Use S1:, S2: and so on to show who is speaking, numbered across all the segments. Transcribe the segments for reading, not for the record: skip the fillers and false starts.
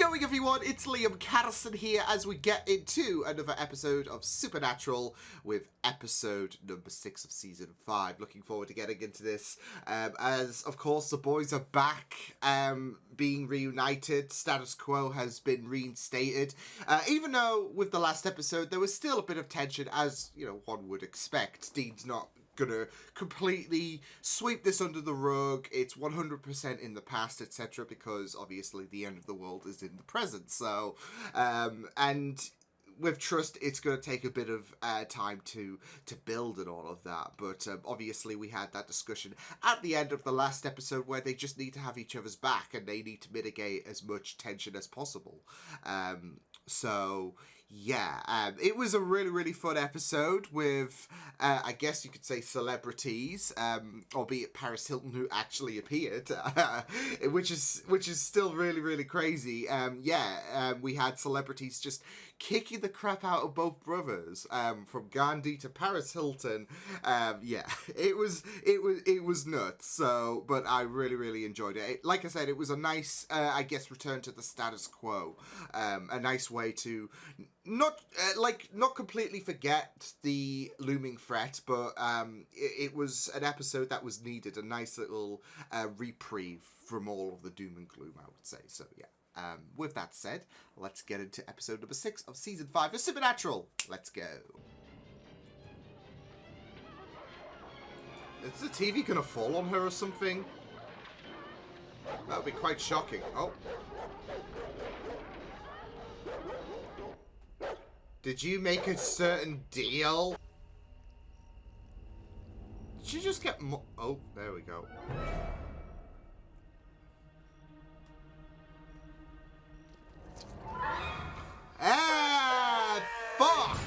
S1: going, everyone? It's Liam Caddison here as we get into another episode of Supernatural with episode number 6 of season 5. Looking forward to getting into this as, of course, the boys are back being reunited. Status quo has been reinstated. Even though with the last episode there was still a bit of tension, as you know one would expect. Dean's not gonna completely sweep this under the rug. It's 100% in the past, etc., because obviously the end of the world is in the present. So and with trust, it's going to take a bit of time to build and all of that. But obviously we had that discussion at the end of the last episode where they just need to have each other's back and they need to mitigate as much tension as possible. So yeah, it was a really, really fun episode with, I guess you could say, celebrities, albeit Paris Hilton, who actually appeared, which is still really, really crazy. We had celebrities just kicking the crap out of both brothers, from Gandhi to Paris Hilton. It was nuts. So, but I really, really enjoyed it. Like I said, it was a nice, I guess, return to the status quo. A nice way to not completely forget the looming threat, but it was an episode that was needed, a nice little reprieve from all of the doom and gloom, I would say. So yeah. With that said, let's get into episode number 6 of season 5 of Supernatural. Let's go. Is the TV gonna fall on her or something? That would be quite shocking. Oh. Did you make a certain deal? Did you just get oh, there we go. Ah, fuck!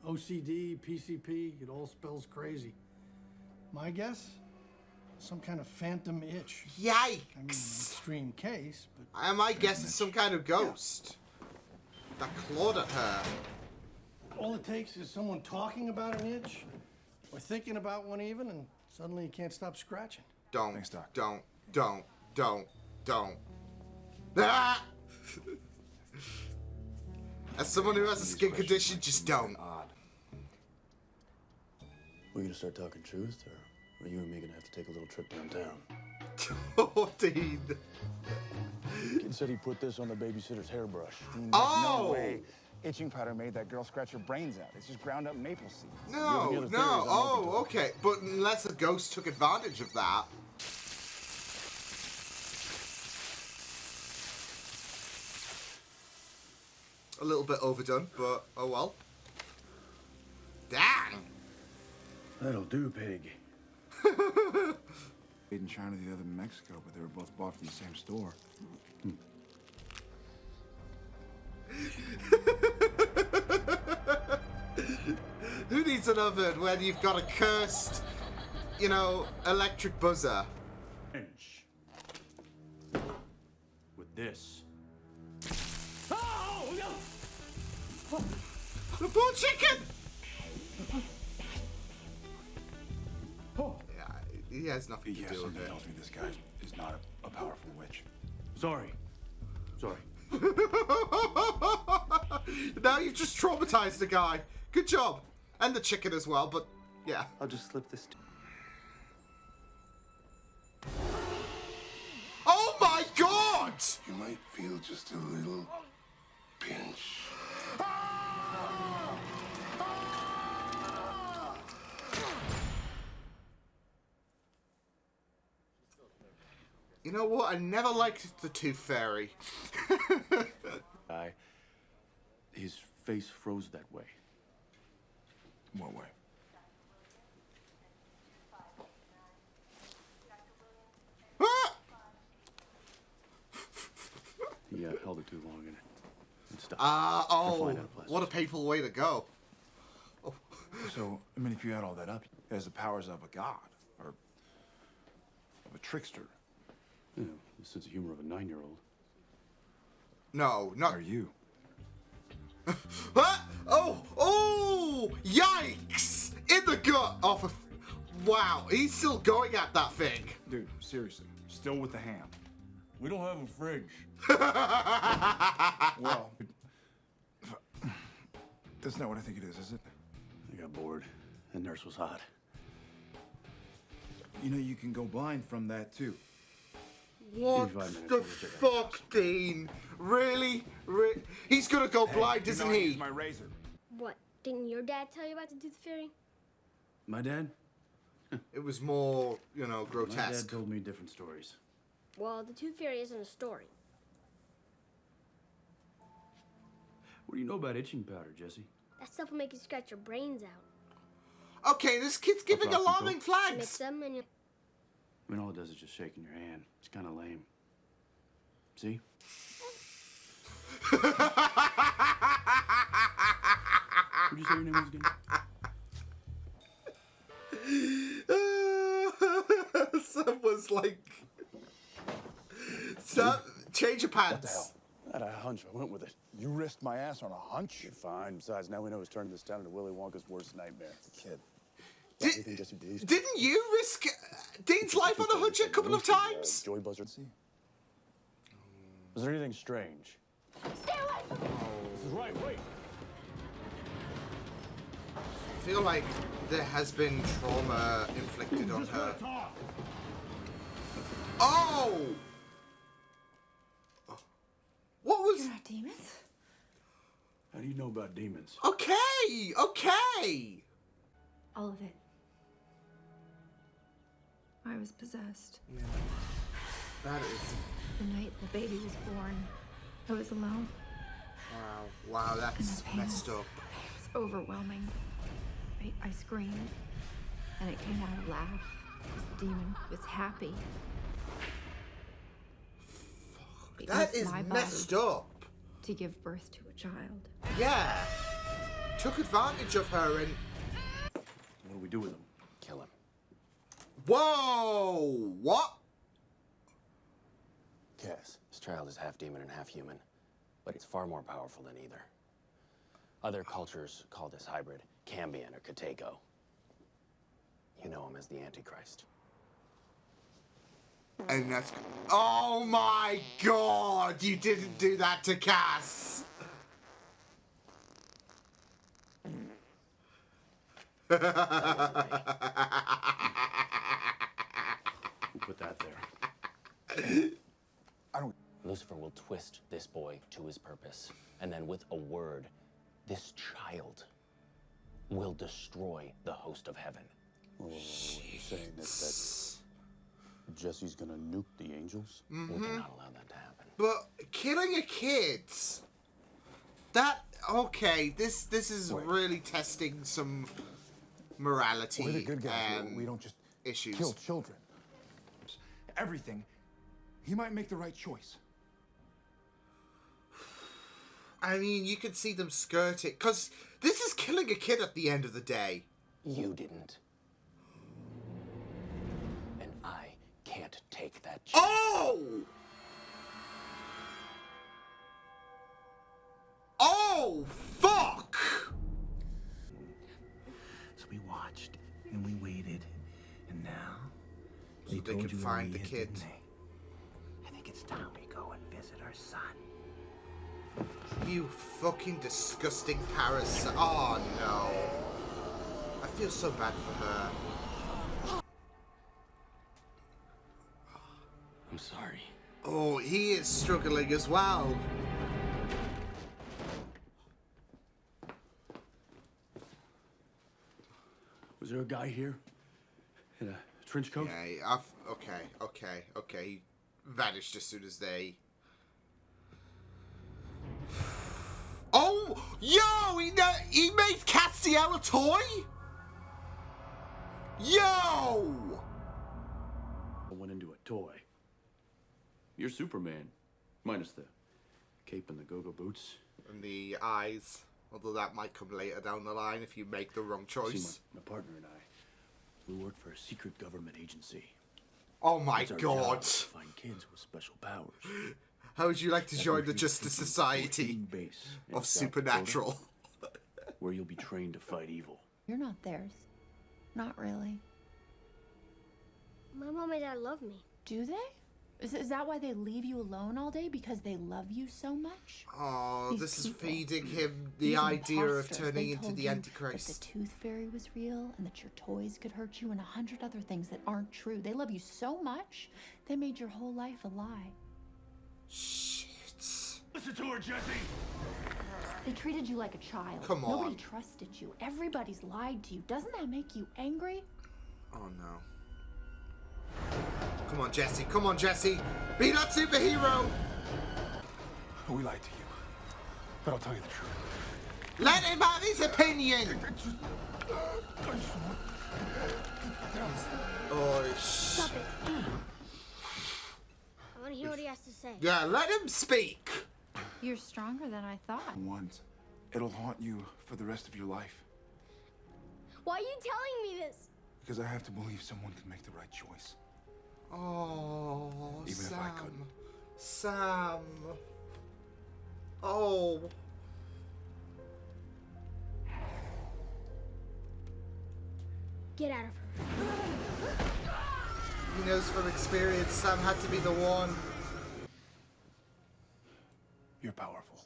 S2: OCD, PCP, it all spells crazy. My guess? Some kind of phantom itch.
S1: Yikes!
S2: I mean, extreme case, but...
S1: My guess is some kind of ghost that clawed at her.
S2: All it takes is someone talking about an itch, or thinking about one even, and suddenly you can't stop scratching.
S1: Thanks, Doc. Don't. Ah! As someone who has a skin condition, just don't.
S3: We're gonna start talking truth, or are you and me gonna have to take a little trip downtown?
S1: Oh, Dean.
S3: Kid said he put this on the babysitter's hairbrush.
S1: Oh!
S4: No way. Itching powder made that girl scratch her brains out. It's just ground up maple seeds.
S1: No. Oh, okay. But unless a ghost took advantage of that. A little bit overdone, but oh well. Dang!
S3: That'll do, pig.
S4: Made in China, the other in Mexico, but they were both bought from the same store.
S1: Who needs an oven when you've got a cursed, electric buzzer?
S3: With this.
S2: Oh, no!
S1: The poor chicken!
S2: Oh.
S1: Yeah, he has nothing to do with it.
S4: Tells me this guy is not a powerful witch.
S3: Sorry.
S1: Now you've just traumatized the guy. Good job. And the chicken as well, but yeah.
S3: I'll just slip this.
S1: Oh my god!
S5: You might feel just a little pinch.
S1: You know what? I never liked the Tooth Fairy.
S3: His face froze that way.
S4: What way?
S1: Ah!
S3: He held it too long and stopped.
S1: What a painful way to go. Oh.
S4: So, I mean, if you add all that up, it has the powers of a god, or of a trickster.
S3: Yeah, the sense of humor of a 9-year-old.
S1: No, not...
S4: Are you?
S1: Ah! Oh! Yikes! In the gut! Oh, wow, he's still going at that thing.
S4: Dude, seriously, still with the ham. We don't have a fridge. Well, that's not what I think it is it?
S3: I got bored. The nurse was hot.
S4: You know, you can go blind from that, too.
S1: What
S3: 5 minutes,
S1: the
S3: we'll check out.
S1: fuck, Dean? Really? He's gonna go blind, isn't he?
S4: My razor.
S6: What? Didn't your dad tell you about the tooth fairy?
S3: My dad?
S1: It was more, you know,
S3: My
S1: grotesque.
S3: dad told me different stories.
S6: Well, the tooth fairy isn't a story.
S3: What do you know about itching powder, Jesse?
S6: That stuff will make you scratch your brains out.
S1: Okay, this kid's giving
S3: Frost
S1: alarming
S6: Mix
S1: flags.
S6: them and you...
S3: I mean, all it does is just shaking your hand. It's kind of lame. See? What'd you say your name was again?
S1: Someone's like... change your pants.
S3: What the hell? I had a hunch. I went with it.
S5: You risked my ass on a hunch?
S3: You're fine. Besides, now we know who's turning this town into Willy Wonka's worst nightmare.
S5: Kid.
S3: Everything Jesse believes.
S1: Didn't you risk Dean's life on a hunch a couple of times?
S3: Joy Buzzer. See? Was there anything strange?
S6: Stay away from me!
S3: This is right. Wait.
S1: I feel like there has been trauma inflicted on her. Oh! What was...
S7: You're not demons?
S3: How do you know about demons?
S1: Okay, okay.
S7: All of it. I was possessed.
S1: That is...
S7: The night the baby was born, I was alone.
S1: Wow, that's
S7: pain.
S1: messed up.
S7: It was overwhelming. I screamed, and it came out a laugh. This demon was happy. It
S1: That
S7: used
S1: is
S7: my
S1: messed
S7: body
S1: up.
S7: to give birth to a child.
S1: Yeah. Took advantage of her and...
S3: What do we do with him? Kill him.
S1: Whoa! What?
S3: Cass, this child is half demon and half human, but it's far more powerful than either. Other cultures call this hybrid Cambion or Kateko. You know him as the Antichrist.
S1: And that's... Oh my god! You didn't do that to Cass!
S3: Who put that there? Lucifer will twist this boy to his purpose, and then with a word, this child will destroy the host of heaven.
S8: You're saying that Jesse's gonna nuke the angels?
S3: We cannot allow that to happen.
S1: But killing a kid... That... Okay, this is really testing some morality
S5: We're the good guys.
S1: and
S5: We don't just
S1: issues.
S5: kill children.
S4: Everything. He might make the right choice.
S1: I mean, you could see them skirt it, because this is killing a kid at the end of the day.
S3: You didn't. And I can't take that chance.
S1: Oh! Oh, fuck!
S9: So we watched and we waited, and now
S1: So they can find the kid.
S9: I think it's time we go and visit our son.
S1: You fucking disgusting parasite. Oh, no. I feel so bad for her.
S3: I'm sorry.
S1: Oh, he is struggling as well.
S3: Was there a guy here? In a trench coat?
S1: Yeah, okay. He vanished as soon as they... Oh! Yo! He made Castiel a toy? Yo!
S3: I went into a toy. You're Superman. Minus the cape and the go-go boots.
S1: And the eyes. Although that might come later down the line if you make the wrong
S3: See,
S1: choice.
S3: my partner and I, we work for a secret government agency.
S1: Oh my
S3: It's our job
S1: god.
S3: to find kids with special powers.
S1: How would you like to join the
S3: We're
S1: Justice
S3: taking
S1: Society
S3: Team base in
S1: of
S3: South
S1: Supernatural?
S3: Dakota, where you'll be trained to fight evil.
S7: You're not theirs. Not really.
S6: My mom and dad love me.
S7: Do they? Is that why they leave you alone all day? Because they love you so much?
S1: Oh,
S7: These
S1: this is
S7: people,
S1: feeding him the
S7: these
S1: idea of
S7: imposters,
S1: turning
S7: they
S1: into
S7: told
S1: the
S7: you
S1: Antichrist.
S7: that the tooth fairy was real and that your toys could hurt you and 100 other things that aren't true. They love you so much, they made your whole life a lie.
S1: Shit.
S8: Listen to her, Jesse!
S7: They treated you like a child.
S1: Come on.
S7: Nobody trusted you. Everybody's lied to you. Doesn't that make you angry?
S1: Oh no. Come on, Jesse. Come on, Jesse. Be that superhero.
S4: We lied to you. But I'll tell you the truth.
S1: Let him have his opinion. Oh,
S6: Stop it. I want to hear what he has to say.
S1: yeah, let him speak.
S7: You're stronger than I thought.
S4: Once, it'll haunt you for the rest of your life.
S6: Why are you telling me this?
S4: Because I have to believe someone can make the right choice.
S1: Oh,
S4: Even
S1: Sam.
S4: if I couldn't.
S1: Sam. Oh.
S6: Get out of her.
S1: He knows from experience Sam had to be the one.
S4: You're powerful.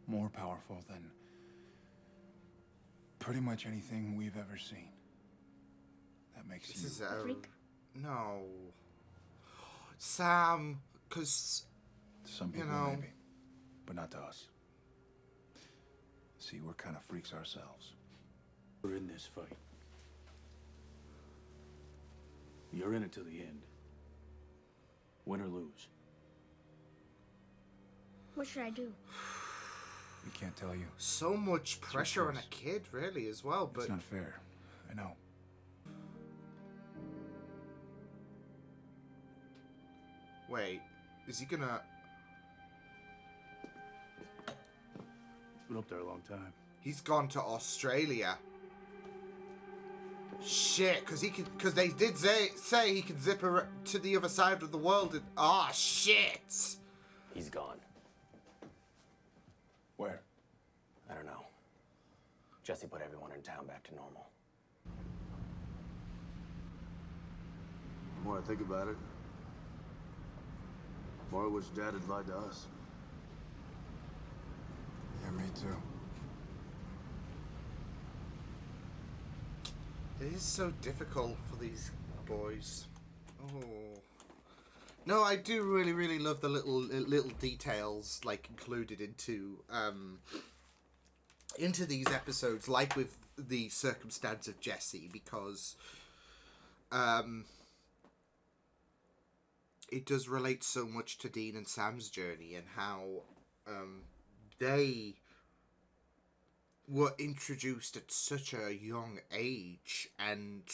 S4: More powerful than pretty much anything we've ever seen. That makes
S1: This
S4: you...
S1: is
S6: A freak?
S1: No. Sam, because...
S4: To some people,
S1: know.
S4: maybe. But not to us. See, we're kind of freaks ourselves.
S8: We're in this fight. You're in it to the end. Win or lose.
S6: What should I do?
S4: We can't tell you.
S1: So much pressure on a
S4: choice.
S1: kid, really, as well, but...
S4: It's not fair. I know.
S1: Wait, is he gonna...
S8: It's been up there a long time.
S1: He's gone to Australia. Shit, because they did say he could zip to the other side of the world. And, shit.
S3: He's gone.
S4: Where?
S3: I don't know. Jesse put everyone in town back to normal.
S10: The more I think about it, the more I wish Dad had lied to us.
S4: Yeah, me too.
S1: It is so difficult for these boys. Oh. No, I do really, really love the little details like included into these episodes, like with the circumstance of Jesse, because it does relate so much to Dean and Sam's journey and how they were introduced at such a young age, and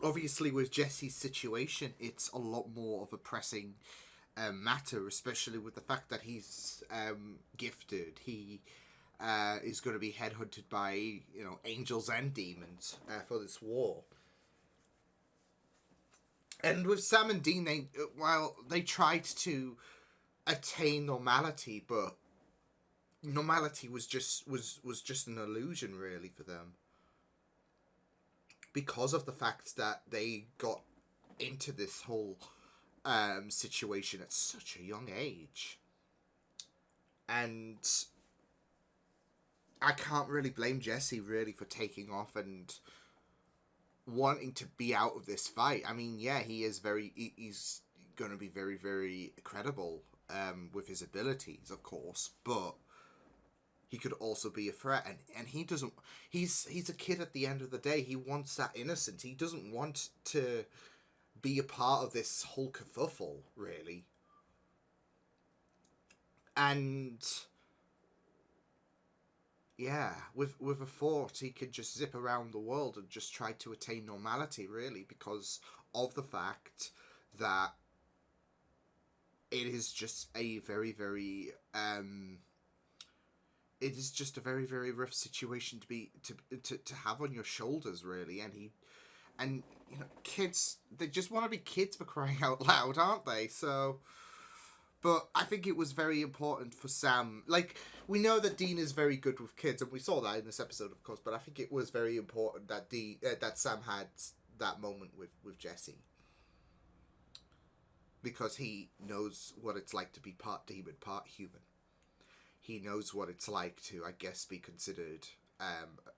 S1: obviously with Jesse's situation it's a lot more of a pressing matter, especially with the fact that he's gifted. He is going to be headhunted by angels and demons for this war. And with Sam and Dean, they tried to attain normality, but normality was just an illusion, really, for them, because of the fact that they got into this whole situation at such a young age. And I can't really blame Jesse, really, for taking off and wanting to be out of this fight. I mean, yeah, he's going to be very, very credible with his abilities, of course, but he could also be a threat, and he doesn't... He's a kid at the end of the day. He wants that innocence. He doesn't want to be a part of this whole kerfuffle, really. And yeah, with a thought, he could just zip around the world and just try to attain normality, really, because of the fact that it is just a very, very it is just a very, very rough situation to have on your shoulders, really. And kids, they just want to be kids, for crying out loud, aren't they? So, but I think it was very important for Sam. Like, we know that Dean is very good with kids, and we saw that in this episode, of course, but I think it was very important that that Sam had that moment with Jesse. because he knows what it's like to be part demon, part human. He knows what it's like to, I guess, be considered,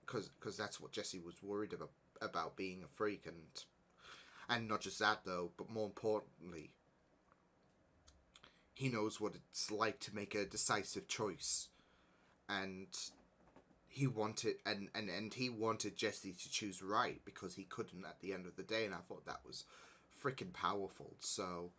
S1: because that's what Jesse was worried about being a freak, and not just that though, but more importantly, he knows what it's like to make a decisive choice, and he wanted he wanted Jesse to choose right because he couldn't at the end of the day, and I thought that was freaking powerful. So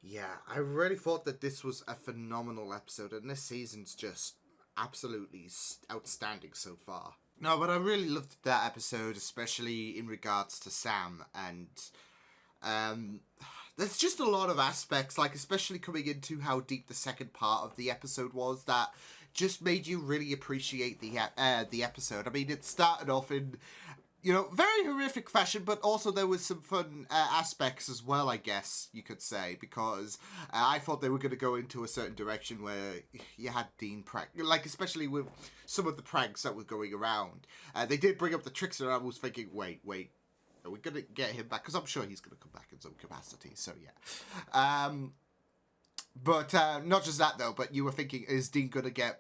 S1: yeah, I really thought that this was a phenomenal episode, and this season's just absolutely outstanding so far. No, but I really loved that episode, especially in regards to Sam, and there's just a lot of aspects, like especially coming into how deep the second part of the episode was, that just made you really appreciate the episode. I mean, it started off in, very horrific fashion, but also there was some fun aspects as well, I guess you could say, because I thought they were going to go into a certain direction where you had Dean prank, like especially with some of the pranks that were going around. They did bring up the trickster, and I was thinking, wait, are we going to get him back? Because I'm sure he's going to come back in some capacity, so yeah. But not just that, though, but you were thinking, is Dean going to get,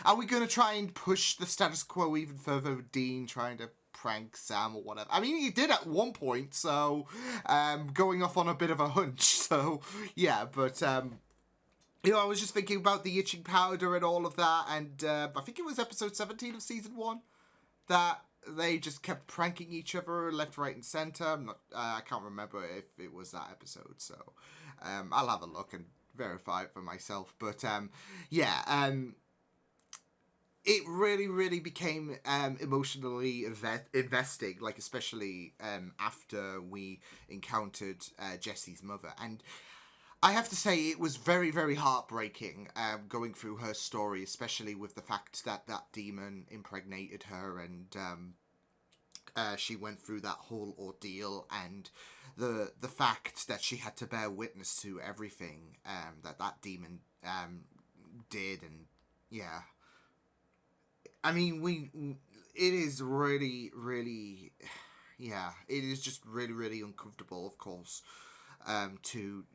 S1: are we going to try and push the status quo even further with Dean trying to prank Sam or whatever? I mean, he did at one point, so going off on a bit of a hunch, so yeah, but I was just thinking about the itching powder and all of that, and I think it was episode 17 of season 1 that they just kept pranking each other left, right, and center. I can't remember if it was that episode, so I'll have a look and verify it for myself. But it really, really became emotionally investing, like especially after we encountered Jesse's mother. And I have to say it was very, very heartbreaking going through her story, especially with the fact that that demon impregnated her, and she went through that whole ordeal, and the fact that she had to bear witness to everything that demon did. And yeah, I mean, it is really, really, yeah, it is just really, really uncomfortable, of course, to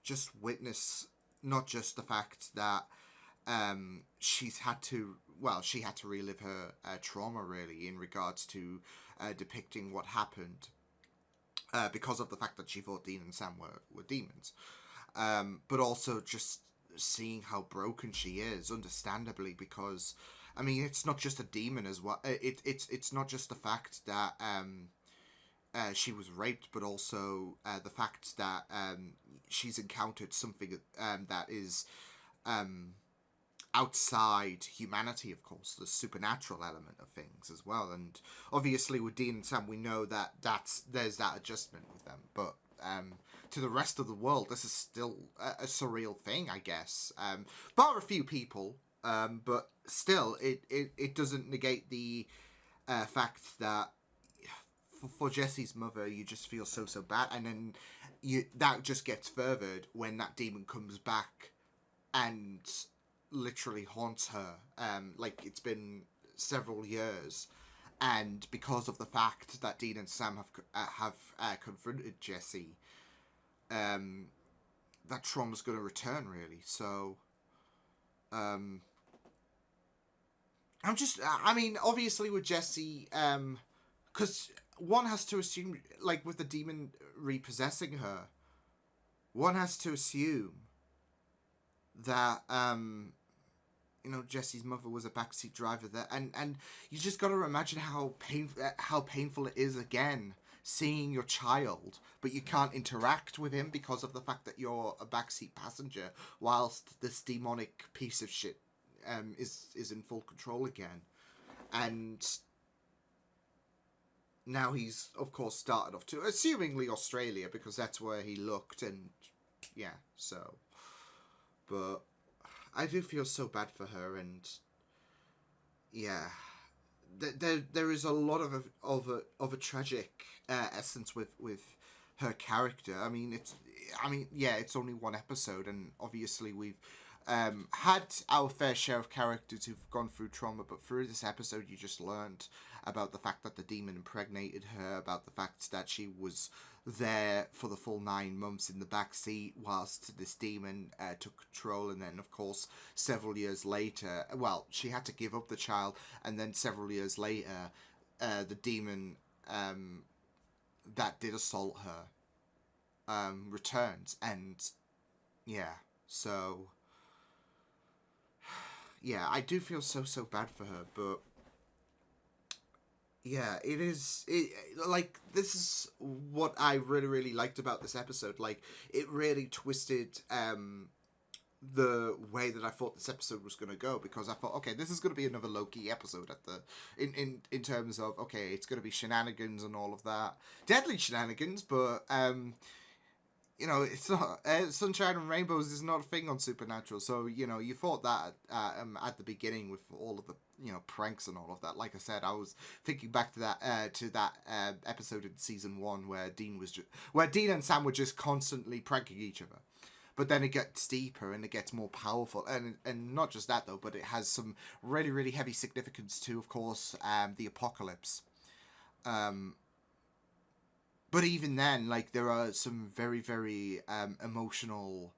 S1: just witness not just the fact that she had to relive her trauma, really, in regards to depicting what happened, because of the fact that she thought Dean and Sam were demons, but also just seeing how broken she is, understandably, because I mean, it's not just a demon as well. It's not just the fact that she was raped, but also the fact that she's encountered something that is outside humanity, of course, the supernatural element of things as well. And obviously with Dean and Sam, we know that there's that adjustment with them, but to the rest of the world, this is still a surreal thing, I guess, bar a few people, but still, it doesn't negate the fact that for Jesse's mother, you just feel so bad, and then that just gets furthered when that demon comes back and literally haunts her. Like, it's been several years, and because of the fact that Dean and Sam have confronted Jesse, that trauma's going to return, really. So obviously with Jesse, because one has to assume, like with the demon repossessing her, one has to assume that Jesse's mother was a backseat driver there, and you just got to imagine how painful it is, again, seeing your child, but you can't interact with him because of the fact that you're a backseat passenger, whilst this demonic piece of shit is in full control again. And now he's, of course, started off to, assumingly, Australia, because that's where he looked, and yeah, so. But I do feel so bad for her, and yeah, there is a lot of a tragic essence with her character. It's only one episode, and obviously we've had our fair share of characters who've gone through trauma, but through this episode you just learned about the fact that the demon impregnated her, about the fact that she was there for the full 9 months in the back seat whilst this demon took control, and then of course several years later, well, she had to give up the child, and then several years later the demon that did assault her returns, and yeah, so yeah, I do feel so bad for her, but yeah, like, this is what I really liked about this episode. Like, it really twisted the way that I thought this episode was going to go, because I thought, okay, this is going to be another Loki episode at the in terms of, okay, it's going to be shenanigans and all of that, deadly shenanigans, but you know, it's not sunshine and rainbows is not a thing on Supernatural. So, you know, you thought that at the beginning with all of the, you know, pranks and all of that. Like I said, I was thinking back to that episode in season 1 where Dean and Sam were just constantly pranking each other. But then it gets deeper and it gets more powerful, and not just that though, but it has some really heavy significance to, of course, the apocalypse. But even then, like, there are some very emotional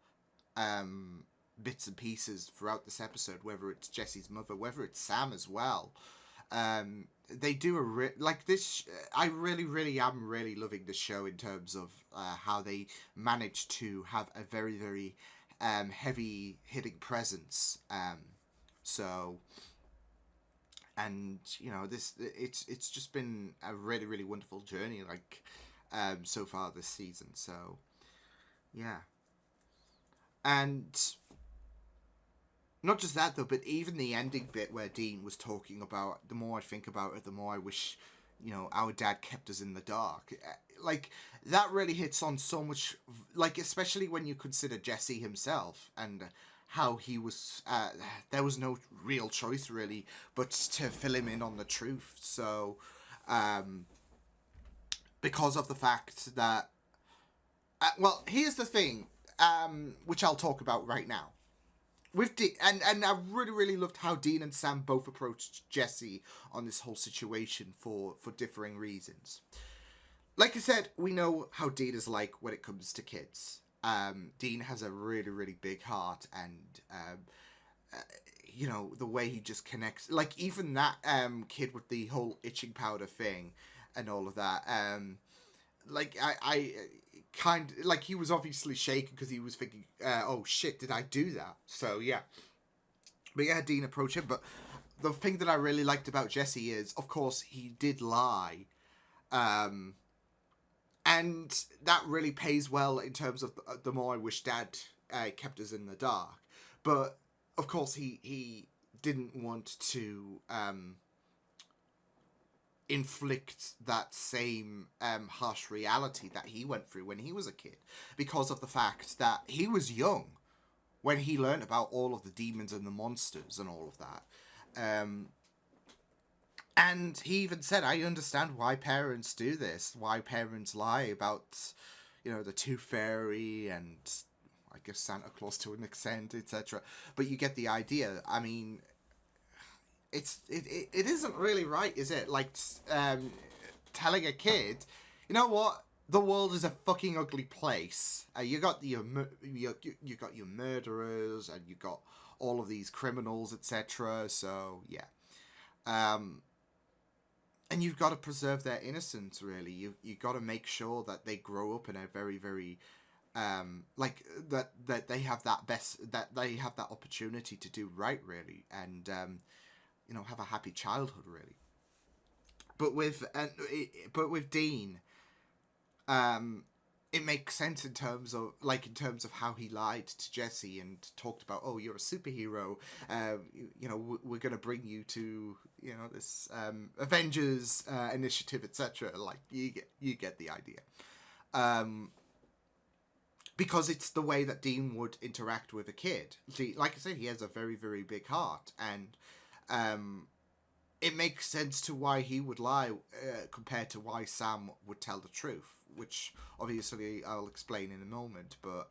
S1: bits and pieces throughout this episode, whether it's Jesse's mother, whether it's Sam as well. They do this. I really am really loving the show in terms of how they manage to have a very heavy hitting presence. So. And you know, it's just been a really wonderful journey, like, so far this season. So yeah, and not just that though, but even the ending bit where Dean was talking about, the more I think about it, the more I wish, you know, our dad kept us in the dark. Like, that really hits on so much, like, especially when you consider Jesse himself and how he was, there was no real choice really but to fill him in on the truth. So because of the fact that well, here's the thing, which I'll talk about right now with and I really loved how Dean and Sam both approached Jesse on this whole situation for differing reasons. Like I said, we know how Dean is like when it comes to kids. Dean has a really big heart, and you know, the way he just connects, like, even that kid with the whole itching powder thing and all of that, like, I kind, like, he was obviously shaken because he was thinking, oh shit, did I do that? So yeah, but yeah, Dean approached him. But the thing that I really liked about Jesse is, of course, he did lie, and that really pays well in terms of the more I wish Dad kept us in the dark. But of course, he didn't want to inflict that same harsh reality that he went through when he was a kid, because of the fact that he was young when he learned about all of the demons and the monsters and all of that. And he even said, I understand why parents do this, why parents lie about, you know, the Tooth Fairy and I guess Santa Claus to an extent, etc. But you get the idea. I mean, it isn't really right, is it? Like, telling a kid, you know what? The world is a fucking ugly place. You got your murderers, and you got all of these criminals, etc. So yeah. And you've got to preserve their innocence, really. You got to make sure that they grow up in a very like, that they have that that opportunity to do right, really, and you know, have a happy childhood, really. But with Dean, it makes sense in terms of how he lied to Jesse and talked about, oh, you're a superhero, you know, we're gonna bring you to, you know, this Avengers initiative, etc. Like, you get the idea. Because it's the way that Dean would interact with a kid. See, like I said, he has a very big heart, and it makes sense to why he would lie compared to why Sam would tell the truth, which obviously I'll explain in a moment. But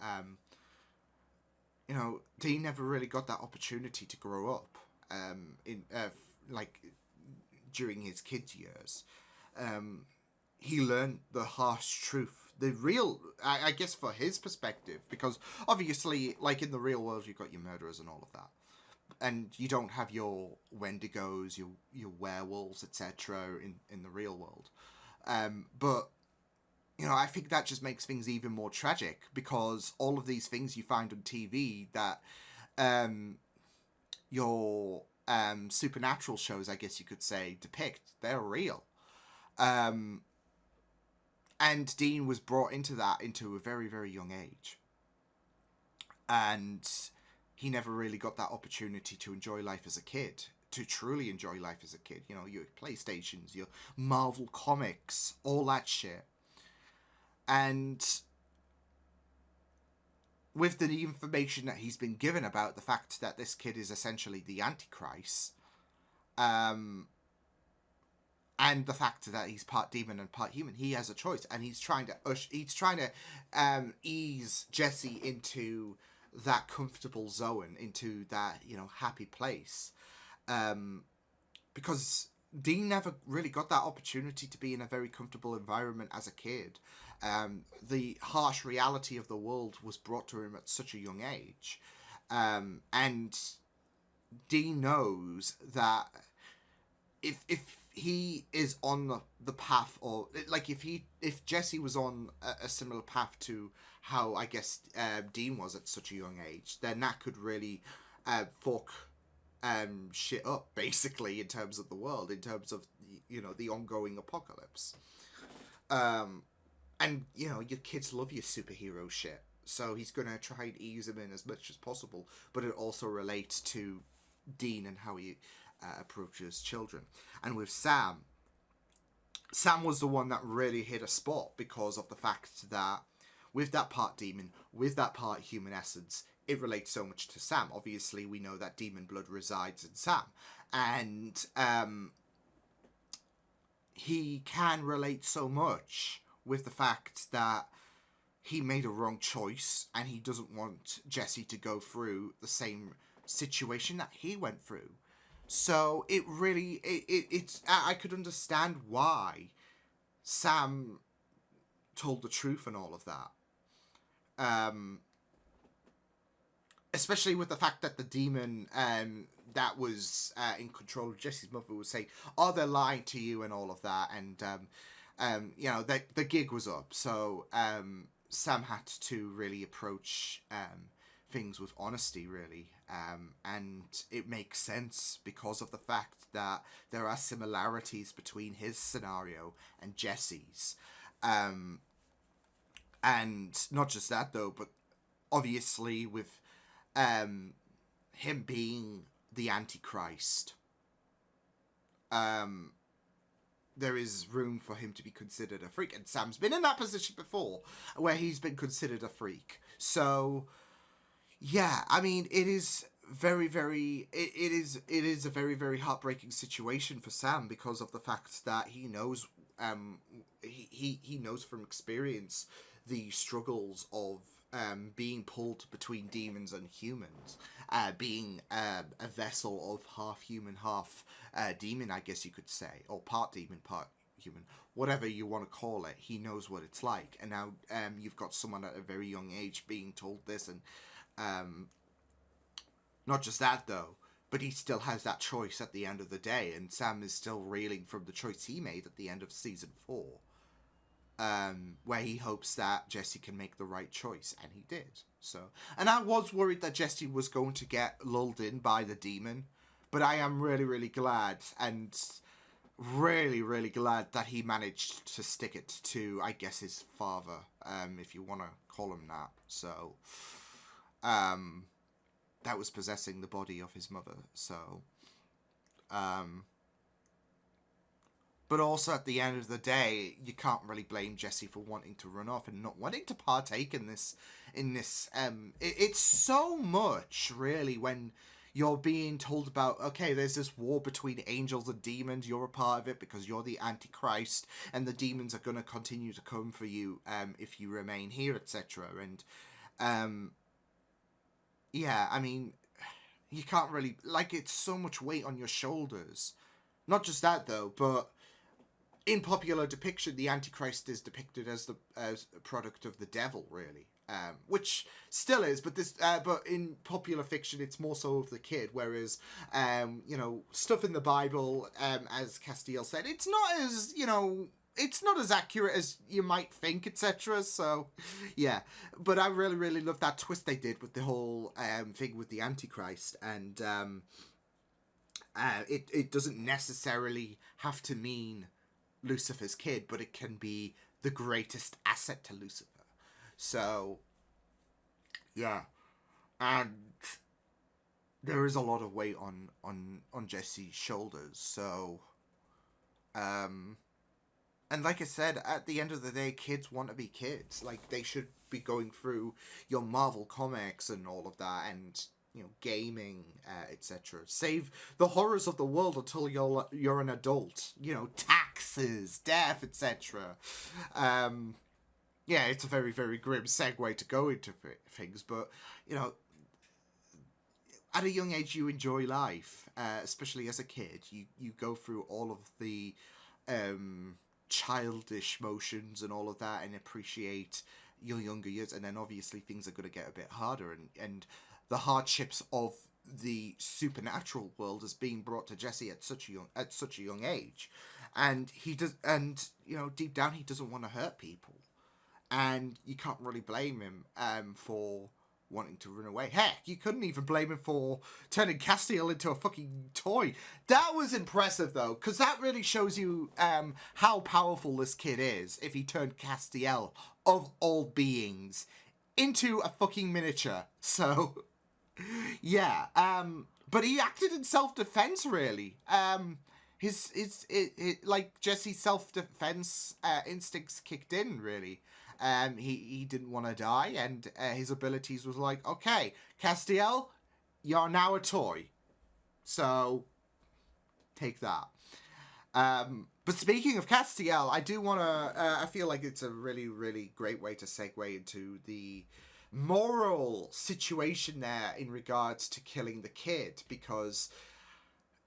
S1: Dean never really got that opportunity to grow up in like during his kids' years. He learned the harsh truth, the real, I guess, for his perspective, because obviously, like in the real world, you've got your murderers and all of that, and you don't have your Wendigos, your werewolves, etc. in the real world. But I think that just makes things even more tragic, because all of these things you find on TV that your supernatural shows, I guess you could say, depict, they're real. And Dean was brought into a very, very young age. And he never really got that opportunity to enjoy life as a kid, to truly enjoy life as a kid. Your PlayStations, your Marvel comics, all that shit. And with the information that he's been given about the fact that this kid is essentially the Antichrist, and the fact that he's part demon and part human, he has a choice, and he's trying to ease Jesse into that comfortable zone, into that happy place, because Dean never really got that opportunity to be in a very comfortable environment as a kid. The harsh reality of the world was brought to him at such a young age, and Dean knows that if he is on the path, or like if Jesse was on a similar path to how I guess Dean was at such a young age, then that could really fuck shit up, basically, in terms of the world, in terms of the ongoing apocalypse. And your kids love your superhero shit, so he's gonna try and ease them in as much as possible, but it also relates to Dean and how he approaches children. And with Sam was the one that really hit a spot, because of the fact that with that part demon, with that part human essence, it relates so much to Sam. Obviously, we know that demon blood resides in Sam, and he can relate so much with the fact that he made a wrong choice, and he doesn't want Jesse to go through the same situation that he went through. So it really, it's I could understand why Sam told the truth and all of that. Especially with the fact that the demon that was in control of Jesse's mother was saying, "Oh, they're lying to you," and all of that, and the gig was up. So Sam had to really approach things with honesty, really, and it makes sense because of the fact that there are similarities between his scenario and Jesse's, and not just that though, but obviously with him being the Antichrist, there is room for him to be considered a freak, and Sam's been in that position before where he's been considered a freak. So yeah, I mean, it is very, very, it is a very, very heartbreaking situation for Sam, because of the fact that he knows, he knows from experience the struggles of being pulled between demons and humans, being a vessel of half human, half demon, I guess you could say, or part demon, part human, whatever you want to call it. He knows what it's like, and now you've got someone at a very young age being told this, and not just that though, but he still has that choice at the end of the day, and Sam is still reeling from the choice he made at the end of season 4, where he hopes that Jesse can make the right choice, and he did. So, and I was worried that Jesse was going to get lulled in by the demon, but I am really, really glad, and really, really glad that he managed to stick it to, I guess, his father, if you want to call him that. So, that was possessing the body of his mother. So, but also at the end of the day, you can't really blame Jesse for wanting to run off and not wanting to partake in this. It's so much, really, when you're being told about, okay, there's this war between angels and demons, you're a part of it because you're the Antichrist, and the demons are going to continue to come for you if you remain here, etc. And yeah, I mean, you can't really, like, it's so much weight on your shoulders. Not just that, though, but in popular depiction, the Antichrist is depicted as a product of the devil, really. Which still is, but in popular fiction, it's more so of the kid. Whereas, stuff in the Bible, as Castiel said, it's not as, it's not as accurate as you might think, etc. So, yeah. But I really, really love that twist they did with the whole thing with the Antichrist. And it doesn't necessarily have to mean Lucifer's kid, but it can be the greatest asset to Lucifer. So, yeah. And there is a lot of weight on Jesse's shoulders. So, and like I said, at the end of the day, kids want to be kids. Like, they should be going through your Marvel comics and all of that, and gaming, etc. Save the horrors of the world until you're an adult. Taxes, death, etc. Yeah, it's a very, very grim segue to go into things, but at a young age you enjoy life, especially as a kid. You go through all of the childish motions and all of that, and appreciate your younger years, and then obviously things are going to get a bit harder, and the hardships of the supernatural world is being brought to Jesse at such a young age, and deep down he doesn't want to hurt people, and you can't really blame him for wanting to run away. Heck, you couldn't even blame him for turning Castiel into a fucking toy. That was impressive, though, because that really shows you how powerful this kid is if he turned Castiel, of all beings, into a fucking miniature. So, yeah. But he acted in self-defense, really. Like, Jesse's self-defense instincts kicked in, really. He didn't want to die, and his abilities was like, okay, Castiel, you're now a toy, so take that. But speaking of Castiel, I do want to, I feel like it's a really, really great way to segue into the moral situation there in regards to killing the kid, because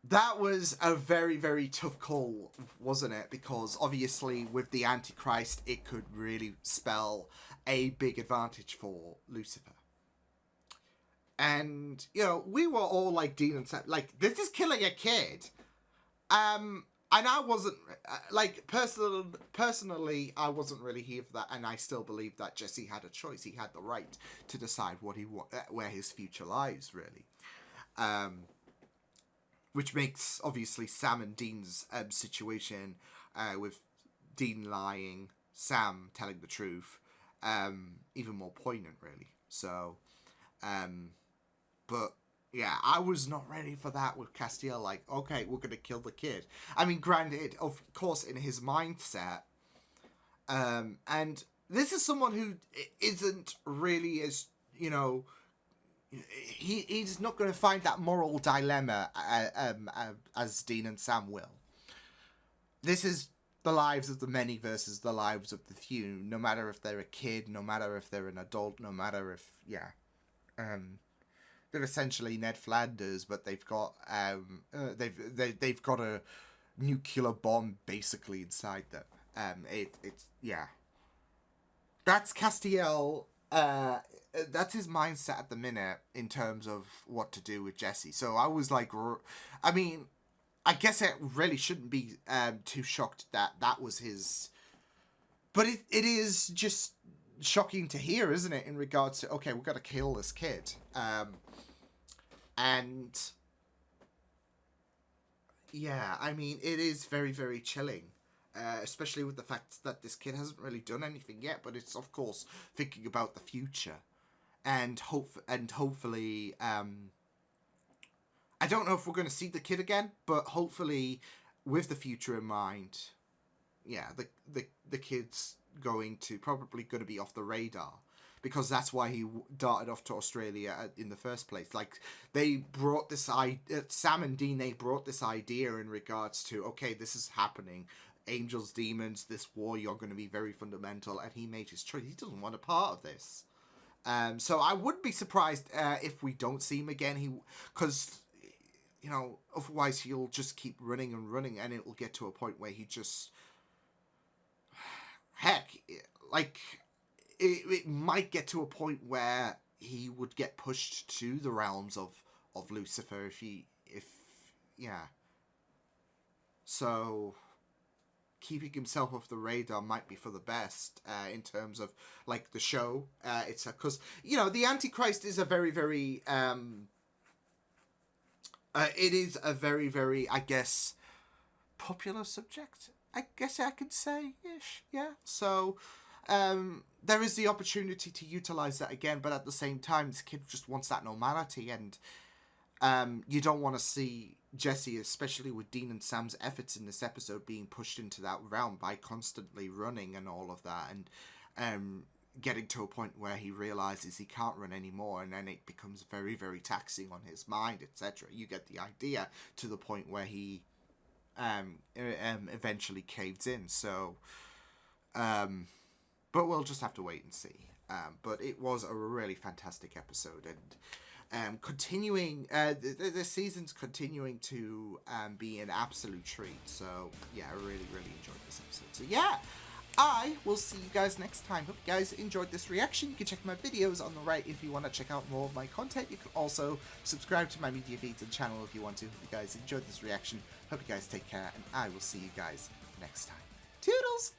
S1: that was a very, very tough call, wasn't it? Because obviously with the Antichrist, it could really spell a big advantage for Lucifer. And, we were all like Dean and Sam, like, this is killing a kid. And I wasn't, personally, I wasn't really here for that, and I still believe that Jesse had a choice. He had the right to decide where his future lies, really. Which makes, obviously, Sam and Dean's situation, with Dean lying, Sam telling the truth, even more poignant, really. So, but, yeah, I was not ready for that with Castiel. Like, okay, we're going to kill the kid. I mean, granted, of course, in his mindset, and this is someone who isn't really as, he's not going to find that moral dilemma as Dean and Sam will. This is the lives of the many versus the lives of the few. No matter if they're a kid, no matter if they're an adult, no matter if they're essentially Ned Flanders, but they've got they've got a nuclear bomb basically inside them. It's that's Castiel. That's his mindset at the minute in terms of what to do with Jesse. So I was like, I mean, I guess it really shouldn't be too shocked that was his. But it is just shocking to hear, isn't it? In regards to, okay, we've got to kill this kid. And yeah, I mean, it is very, very chilling. Especially with the fact that this kid hasn't really done anything yet, but it's, of course, thinking about the future. And hopefully, I don't know if we're going to see the kid again, but hopefully, with the future in mind, yeah, the kid's probably going to be off the radar, because that's why he darted off to Australia in the first place. Like, they brought this Sam and Dean, they brought this idea in regards to, okay, this is happening. Angels, demons, this war, you're going to be very fundamental, and he made his choice. He doesn't want a part of this. So I wouldn't be surprised if we don't see him again. Because, you know, otherwise he'll just keep running and running, and it will get to a point where he just, heck, like, it might get to a point where he would get pushed to the realms of Lucifer yeah. So keeping himself off the radar might be for the best in terms of, like, the show. It's because, you know, the Antichrist is a very, very it is a very, very, I guess, popular subject, I guess I could say, ish. Yeah. So there is the opportunity to utilize that again, but at the same time, this kid just wants that normality, and you don't want to see Jesse, especially with Dean and Sam's efforts in this episode, being pushed into that realm by constantly running and all of that, and getting to a point where he realizes he can't run anymore, and then it becomes very, very taxing on his mind, etc. You get the idea, to the point where he eventually caves in. So, but we'll just have to wait and see. But it was a really fantastic episode, and continuing, the season's continuing to be an absolute treat. So yeah, I really, really enjoyed this episode. So yeah, I will see you guys next time. Hope you guys enjoyed this reaction. You can check my videos on the right if you want to check out more of my content. You can also subscribe to my media feeds and channel if you want to. Hope you guys enjoyed this reaction. Hope you guys take care, and I will see you guys next time. Toodles!